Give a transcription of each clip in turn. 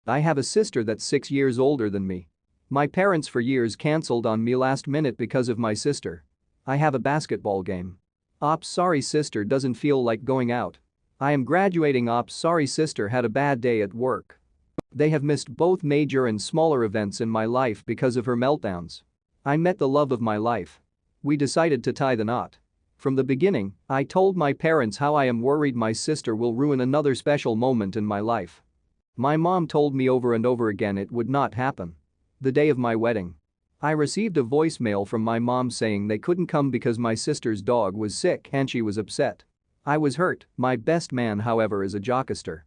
I have a sister that's 6 years older than me. My parents for years cancelled on me last minute because of my sister. I have a basketball game. Ops, sorry sister doesn't feel like going out. I am graduating. Ops, sorry sister had a bad day at work. They have missed both major and smaller events in my life because of her meltdowns. I met the love of my life. We decided to tie the knot. From the beginning, I told my parents how I am worried my sister will ruin another special moment in my life. My mom told me over and over again it would not happen. The day of my wedding, I received a voicemail from my mom saying they couldn't come because my sister's dog was sick and she was upset. I was hurt. My best man, however, is a jockster.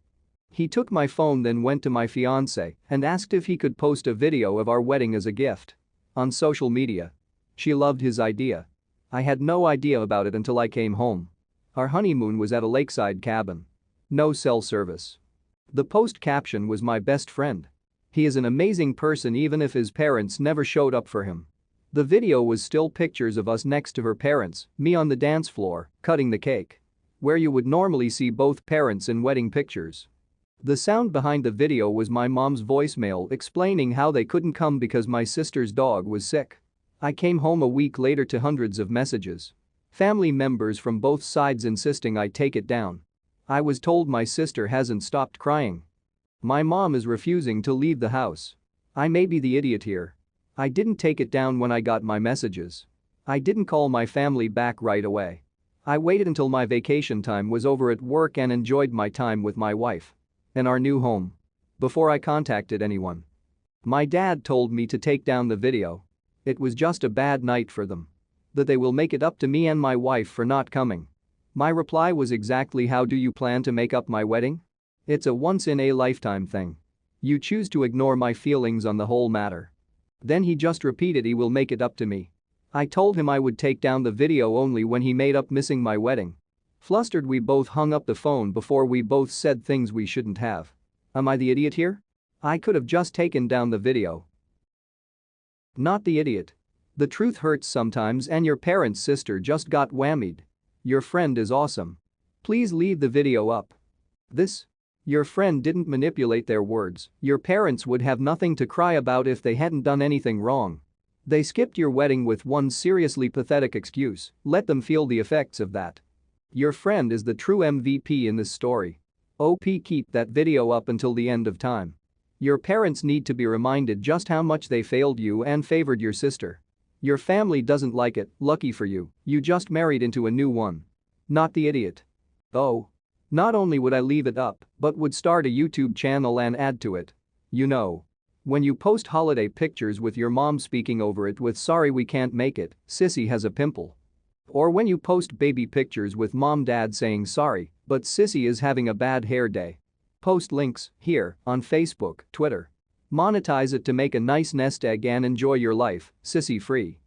He took my phone, then went to my fiancée and asked if he could post a video of our wedding as a gift on social media. She loved his idea. I had no idea about it until I came home. Our honeymoon was at a lakeside cabin. No cell service. The post caption was "My best friend. He is an amazing person even if his parents never showed up for him." The video was still pictures of us next to her parents, me on the dance floor, cutting the cake. Where you would normally see both parents in wedding pictures. The sound behind the video was my mom's voicemail explaining how they couldn't come because my sister's dog was sick. I came home a week later to hundreds of messages. Family members from both sides insisting I take it down. I was told my sister hasn't stopped crying. My mom is refusing to leave the house. I may be the idiot here. I didn't take it down when I got my messages. I didn't call my family back right away. I waited until my vacation time was over at work and enjoyed my time with my wife in our new home before I contacted anyone. My dad told me to take down the video. It was just a bad night for them. That they will make it up to me and my wife for not coming. My reply was exactly, how do you plan to make up my wedding? It's a once-in-a-lifetime thing. You choose to ignore my feelings on the whole matter. Then he just repeated he will make it up to me. I told him I would take down the video only when he made up missing my wedding. Flustered, we both hung up the phone before we both said things we shouldn't have. Am I the idiot here? I could have just taken down the video. Not the idiot. The truth hurts sometimes and your parents' sister just got whammied. Your friend is awesome. Please leave the video up. This? Your friend didn't manipulate their words. Your parents would have nothing to cry about if they hadn't done anything wrong. They skipped your wedding with one seriously pathetic excuse. Let them feel the effects of that. Your friend is the true MVP in this story. OP, keep that video up until the end of time. Your parents need to be reminded just how much they failed you and favored your sister. Your family doesn't like it. Lucky for you, you just married into a new one. Not the idiot. Oh. Not only would I leave it up, but would start a YouTube channel and add to it. You know. When you post holiday pictures with your mom speaking over it with "sorry we can't make it, sissy has a pimple." Or when you post baby pictures with mom/dad saying "sorry, but sissy is having a bad hair day." Post links here on Facebook, Twitter. Monetize it to make a nice nest egg and enjoy your life, sissy free.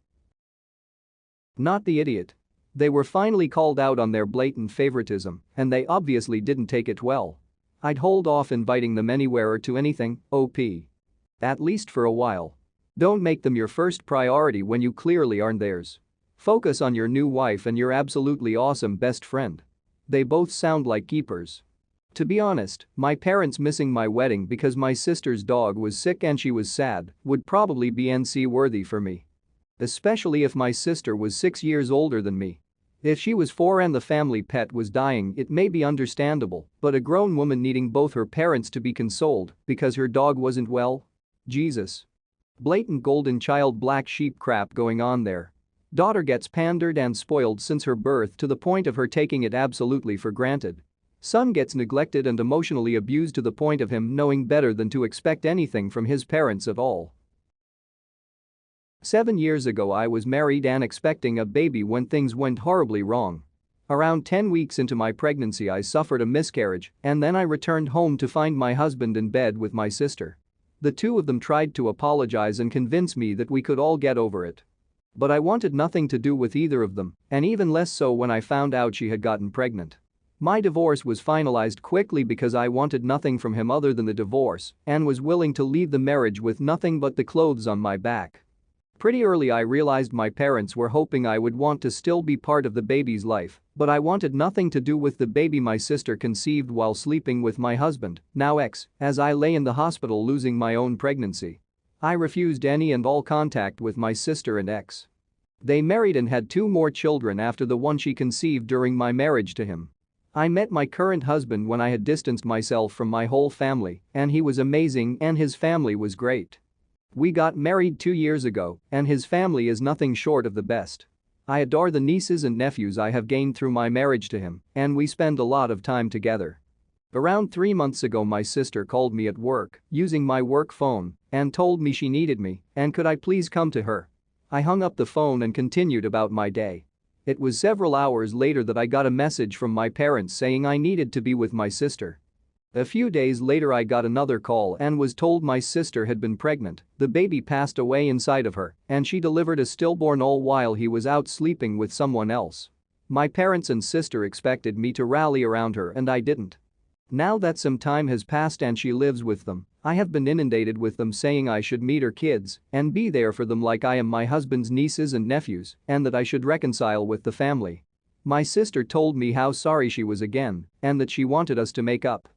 Not the idiot. They were finally called out on their blatant favoritism, and they obviously didn't take it well. I'd hold off inviting them anywhere or to anything, OP. At least for a while. Don't make them your first priority when you clearly aren't theirs. Focus on your new wife and your absolutely awesome best friend. They both sound like keepers. To be honest, my parents missing my wedding because my sister's dog was sick and she was sad would probably be NC worthy for me. Especially if my sister was 6 years older than me. If she was 4 and the family pet was dying, it may be understandable, but a grown woman needing both her parents to be consoled because her dog wasn't well? Jesus. Blatant golden child black sheep crap going on there. Daughter gets pandered and spoiled since her birth to the point of her taking it absolutely for granted. Son gets neglected and emotionally abused to the point of him knowing better than to expect anything from his parents at all. 7 years ago I was married and expecting a baby when things went horribly wrong. Around 10 weeks into my pregnancy I suffered a miscarriage and then I returned home to find my husband in bed with my sister. The two of them tried to apologize and convince me that we could all get over it. But I wanted nothing to do with either of them, and even less so when I found out she had gotten pregnant. My divorce was finalized quickly because I wanted nothing from him other than the divorce and was willing to leave the marriage with nothing but the clothes on my back. Pretty early I realized my parents were hoping I would want to still be part of the baby's life, but I wanted nothing to do with the baby my sister conceived while sleeping with my husband, now ex, as I lay in the hospital losing my own pregnancy. I refused any and all contact with my sister and ex. They married and had 2 more children after the one she conceived during my marriage to him. I met my current husband when I had distanced myself from my whole family, and he was amazing and his family was great. We got married 2 years ago, and his family is nothing short of the best. I adore the nieces and nephews I have gained through my marriage to him, and we spend a lot of time together. Around 3 months ago my sister called me at work, using my work phone, and told me she needed me and could I please come to her. I hung up the phone and continued about my day. It was several hours later that I got a message from my parents saying I needed to be with my sister. A few days later I got another call and was told my sister had been pregnant, the baby passed away inside of her, and she delivered a stillborn all while he was out sleeping with someone else. My parents and sister expected me to rally around her and I didn't. Now that some time has passed and she lives with them, I have been inundated with them saying I should meet her kids and be there for them like I am my husband's nieces and nephews and that I should reconcile with the family. My sister told me how sorry she was again and that she wanted us to make up.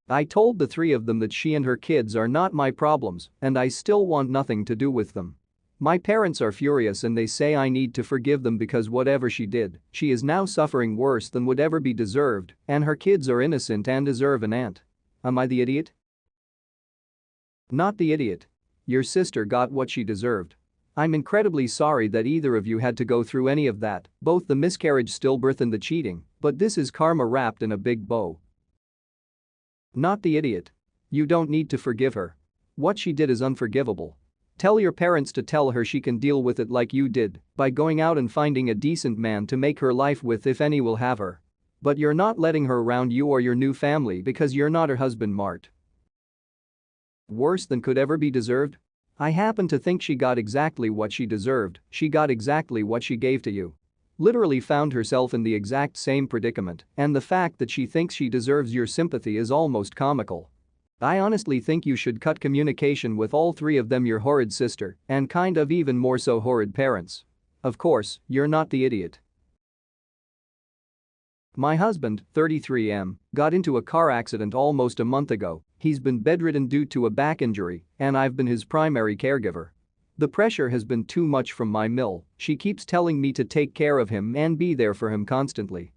I told the 3 of them that she and her kids are not my problems and I still want nothing to do with them. My parents are furious and they say I need to forgive them because whatever she did, she is now suffering worse than would ever be deserved and her kids are innocent and deserve an aunt. Am I the idiot? Not the idiot. Your sister got what she deserved. I'm incredibly sorry that either of you had to go through any of that, both the miscarriage, stillbirth and the cheating, but this is karma wrapped in a big bow. Not the idiot. You don't need to forgive her. What she did is unforgivable. Tell your parents to tell her she can deal with it like you did, by going out and finding a decent man to make her life with if any will have her. But you're not letting her around you or your new family because you're not her husband, Mart. Worse than could ever be deserved? I happen to think she got exactly what she deserved, she got exactly what she gave to you. Literally found herself in the exact same predicament, and the fact that she thinks she deserves your sympathy is almost comical. I honestly think you should cut communication with all 3 of them, your horrid sister, and kind of even more so horrid parents. Of course, you're not the idiot. My husband, 33M, got into a car accident almost a month ago. He's been bedridden due to a back injury, and I've been his primary caregiver. The pressure has been too much from my mill, she keeps telling me to take care of him and be there for him constantly.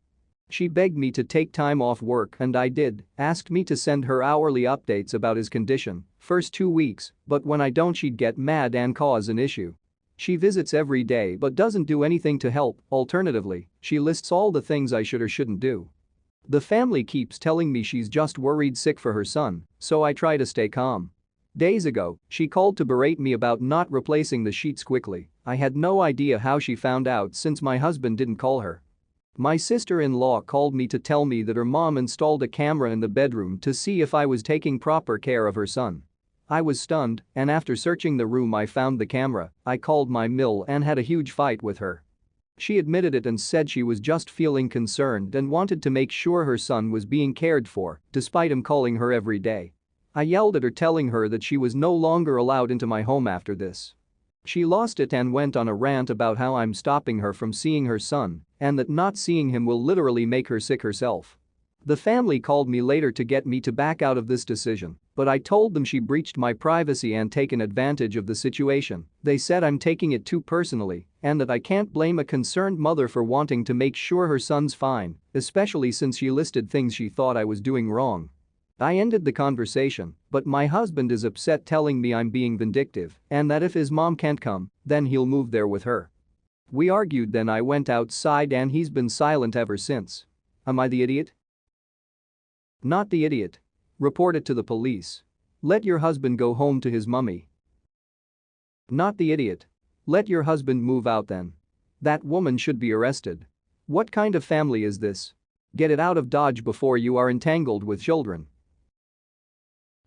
She begged me to take time off work and I did, asked me to send her hourly updates about his condition, first 2 weeks, but when I don't she'd get mad and cause an issue. She visits every day but doesn't do anything to help, alternatively, she lists all the things I should or shouldn't do. The family keeps telling me she's just worried sick for her son, so I try to stay calm. Days ago, she called to berate me about not replacing the sheets quickly. I had no idea how she found out since my husband didn't call her. My sister-in-law called me to tell me that her mom installed a camera in the bedroom to see if I was taking proper care of her son. I was stunned, and after searching the room I found the camera. I called my mill and had a huge fight with her. She admitted it and said she was just feeling concerned and wanted to make sure her son was being cared for, despite him calling her every day. I yelled at her telling her that she was no longer allowed into my home after this. She lost it and went on a rant about how I'm stopping her from seeing her son and that not seeing him will literally make her sick herself. The family called me later to get me to back out of this decision, but I told them she breached my privacy and taken advantage of the situation. They said I'm taking it too personally and that I can't blame a concerned mother for wanting to make sure her son's fine, especially since she listed things she thought I was doing wrong. I ended the conversation, but my husband is upset telling me I'm being vindictive and that if his mom can't come, then he'll move there with her. We argued, then I went outside and he's been silent ever since. Am I the idiot? Not the idiot. Report it to the police. Let your husband go home to his mummy. Not the idiot. Let your husband move out then. That woman should be arrested. What kind of family is this? Get it out of Dodge before you are entangled with children.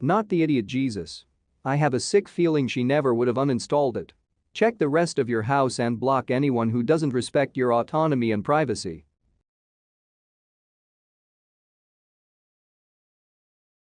Not the idiot, Jesus. I have a sick feeling she never would have uninstalled it. Check the rest of your house and block anyone who doesn't respect your autonomy and privacy.